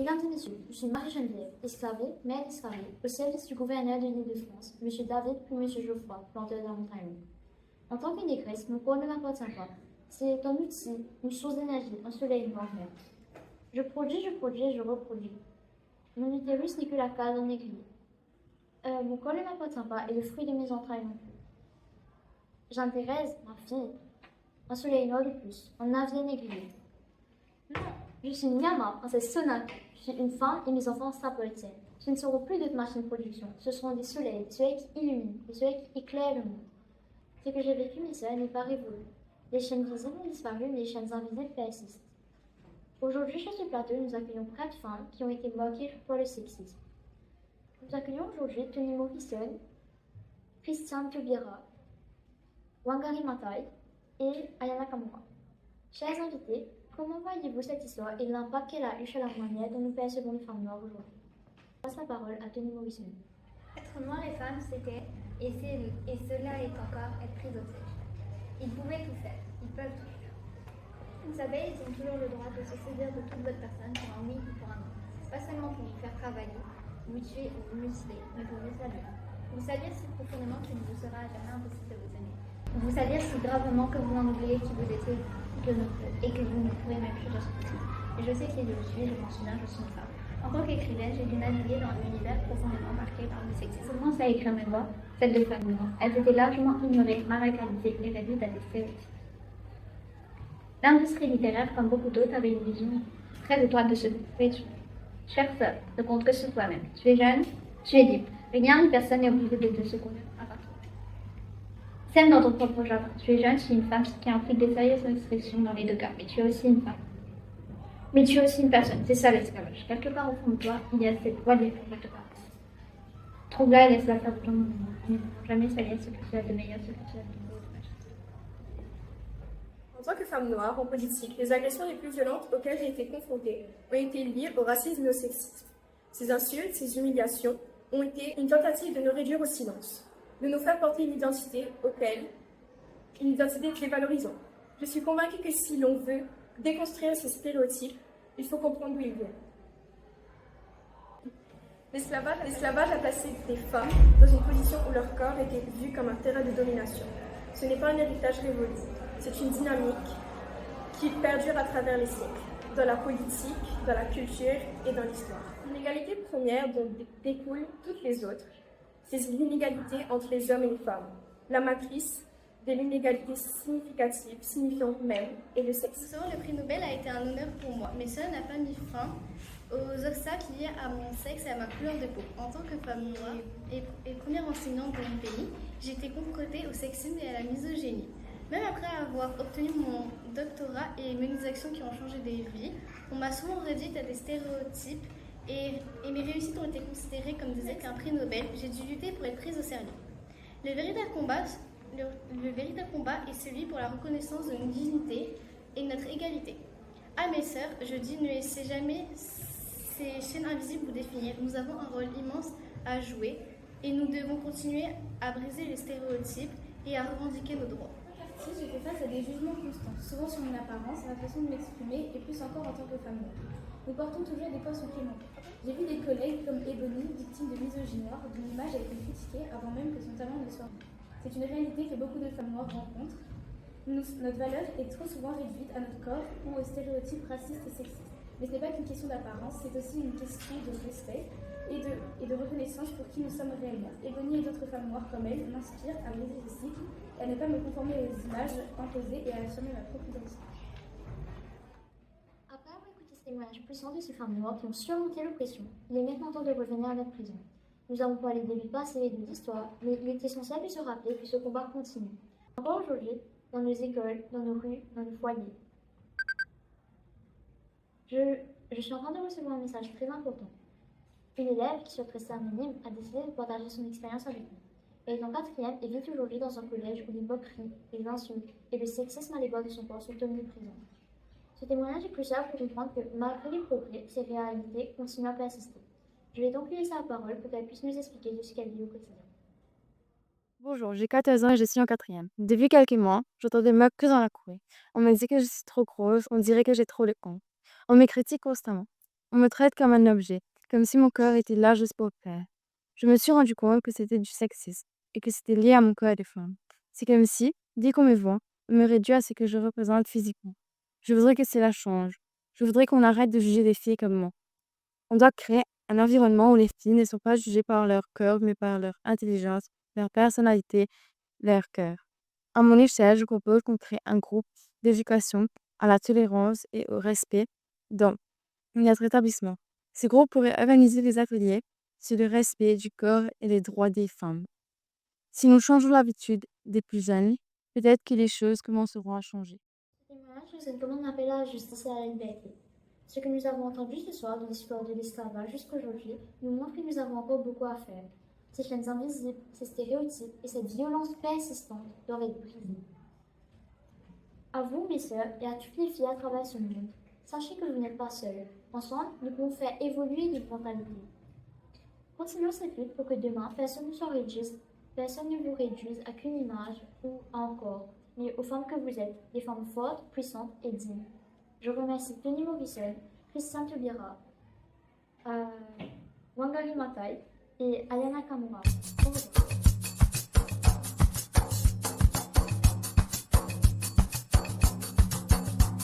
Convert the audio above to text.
Mesdames et messieurs, je suis Marie-Geneviève, esclavée, mère esclavée, au service du gouverneur de l'Île-de-France, M. David puis M. Geoffroy, planteur de la montagne. En tant que négresse, mon corps ne m'appartient pas. C'est un outil, une source d'énergie, un soleil, une lumière. Je produis, je reproduis. Mon utérus n'est que la case d'un négrier. Mon corps ne m'appartient pas et le fruit de mes entrailles non plus. Jeanne-Thérèse, ma fille, un soleil noir de plus, un navire négrier. Non, je suis Nyama, princesse Sonaka. Je suis une femme et mes enfants s'appartiennent. Ce ne seront plus de machines de production, ce seront des soleils qui illuminent, des soleils qui éclairent le monde. Ce que j'ai vécu, mes sœurs, n'est pas révolu. Les chaînes visibles ont disparu, mais les chaînes invisibles persistent. Aujourd'hui, sur ce plateau, nous accueillons 4 femmes qui ont été moquées par le sexisme. Nous accueillons aujourd'hui Toni Morrison, Christiane Taubira, Wangari Maathai et Ayana Kamura. Chers invités, comment voyez-vous cette histoire et l'impact qu'elle a eu sur la manière dont nous percevons les femmes noires aujourd'hui? Je passe la parole à Toni Morrison. Être noir et femme, c'était, et cela est encore, être pris d'otage. Ils pouvaient tout faire, ils peuvent tout faire. Vous savez, ils ont toujours le droit de se saisir de toute votre personne pour un oui ou pour un non. Pas seulement pour vous faire travailler, vous tuer ou vous museler, mais pour vous salir. Vous salir si profondément qu'il ne vous sera jamais impossible de vous aimer. Vous salir si gravement que vous en oubliez qui vous étiez et que vous ne pourrez même plus ressentir. Et je sais qui je suis, je m'en souviens, je suis une femme. En tant qu'écrivaine, j'ai dû naviguer dans un univers profondément marqué par le sexisme. J'ai commencé à écrire mes voix, celles de femmes noires. Elles étaient largement ignorées, marginalisées et réduites à des stéréotypes. L'industrie littéraire, comme beaucoup d'autres, avait une vision très étroite de ce fait. Chère sœur, ne compte que sur toi-même. Tu es jeune, tu es libre. Rien ni personne n'est obligé de te secourir à part toi. Sème dans ton propre jardin. Tu es jeune, tu es une femme, ce qui implique des sérieuses restrictions dans les deux cas. Mais tu es aussi une femme. Mais tu es aussi une personne. C'est ça l'esclavage. Quelque part au fond de toi, il y a cette voix des quelque part. Trouve-la et laisse-la faire de ton mouvement. Ne jamais salir ce que tu as de meilleur, ce que tu as de beau, de majesté. En tant que femme noire, en politique, les agressions les plus violentes auxquelles j'ai été confrontée ont été liées au racisme et au sexisme. Ces insultes, ces humiliations ont été une tentative de nous réduire au silence, de nous faire porter une identité dévalorisante. Je suis convaincue que si l'on veut déconstruire ces stéréotypes, il faut comprendre d'où ils viennent. L'esclavage a placé des femmes dans une position où leur corps était vu comme un terrain de domination. Ce n'est pas un héritage révolu, c'est une dynamique qui perdure à travers les siècles, dans la politique, dans la culture et dans l'histoire. L'inégalité première dont découlent toutes les autres, c'est l'inégalité entre les hommes et les femmes. La matrice de l'inégalité significative, signifiant même, et le sexe. Recevoir le prix Nobel a été un honneur pour moi, mais cela n'a pas mis fin aux obstacles liés à mon sexe et à ma couleur de peau. En tant que femme noire et première enseignante de mon pays, j'ai été confrontée au sexisme et à la misogynie. Même après avoir obtenu mon doctorat et mené des actions qui ont changé des vies, on m'a souvent réduite à des stéréotypes et mes réussites ont été considérées comme des actes d'un prix Nobel. J'ai dû lutter pour être prise au sérieux. Le véritable combat est celui pour la reconnaissance de notre dignité et de notre égalité. À mes sœurs, je dis ne laissez jamais ces chaînes invisibles vous définir. Nous avons un rôle immense à jouer et nous devons continuer à briser les stéréotypes et à revendiquer nos droits. Si j'ai fait face à des jugements constants, souvent sur mon apparence, ma façon de m'exprimer et plus encore en tant que femme noire. Nous portons toujours des poids supplémentaires. J'ai vu des collègues comme Ebony, victime de misogynie noire, dont l'image a été critiquée avant même que son talent ne soit vu. C'est une réalité que beaucoup de femmes noires rencontrent. Notre valeur est trop souvent réduite à notre corps ou aux stéréotypes racistes et sexistes. Mais ce n'est pas qu'une question d'apparence, c'est aussi une question de respect et de reconnaissance pour qui nous sommes réellement. Ebony et d'autres femmes noires comme elle m'inspirent à briser les cycles et à ne pas me conformer aux images imposées et à affirmer ma propre identité. Après avoir écouté ces témoignages puissants de ces femmes noires qui ont surmonté l'oppression, il est maintenant temps de revenir à notre prison. Nous avons parlé des vies passées et de l'histoire, mais il est essentiel de se rappeler que ce combat continue. Encore aujourd'hui, dans nos écoles, dans nos rues, dans nos foyers. Je suis en train de recevoir un message très important. Une élève qui souhaite rester anonyme a décidé de partager son expérience avec nous. Elle est en 4e et vit aujourd'hui dans un collège où les moqueries, les insultes et le sexisme à l'égard de son corps sont omniprésents. Ce témoignage est crucial pour comprendre que, malgré les progrès, ces réalités continuent à persister. Je vais donc lui laisser la parole pour qu'elle puisse nous expliquer de ce qu'elle vit au quotidien. Bonjour, j'ai 14 ans et je suis en 4e. Depuis quelques mois, j'entends des mots que dans la cour. On me dit que je suis trop grosse, on dirait que j'ai trop le con. On me critique constamment. On me traite comme un objet, comme si mon corps était là juste pour plaire. Je me suis rendu compte que c'était du sexisme et que c'était lié à mon corps de femme. C'est comme si, dès qu'on me voit, on me réduit à ce que je représente physiquement. Je voudrais que cela change. Je voudrais qu'on arrête de juger les filles comme moi. On doit créer un environnement où les filles ne sont pas jugées par leur corps, mais par leur intelligence, leur personnalité, leur cœur. À mon échelle, je propose qu'on crée un groupe d'éducation à la tolérance et au respect dans notre établissement. Ce groupe pourrait organiser des ateliers sur le respect du corps et les droits des femmes. Si nous changeons l'habitude des plus jeunes, peut-être que les choses commenceront à changer. Ce témoignage nous comme un appel à la justice et à la liberté. Ce que nous avons entendu ce soir de l'histoire de l'esclavage jusqu'aujourd'hui nous montre que nous avons encore beaucoup à faire. Ces chaînes invisibles, ces stéréotypes et cette violence persistante doivent être brisées. À vous, mes sœurs, et à toutes les filles à travers ce monde, sachez que vous n'êtes pas seules. Ensemble, nous pouvons faire évoluer notre mentalité. Continuons cette lutte pour que demain, personne ne vous réduise à qu'une image ou à un corps, mais aux femmes que vous êtes, des femmes fortes, puissantes et dignes. Je remercie Tony Morrison, Christian Taubira, Wangari Maathai et Ayana Kamura. Au revoir.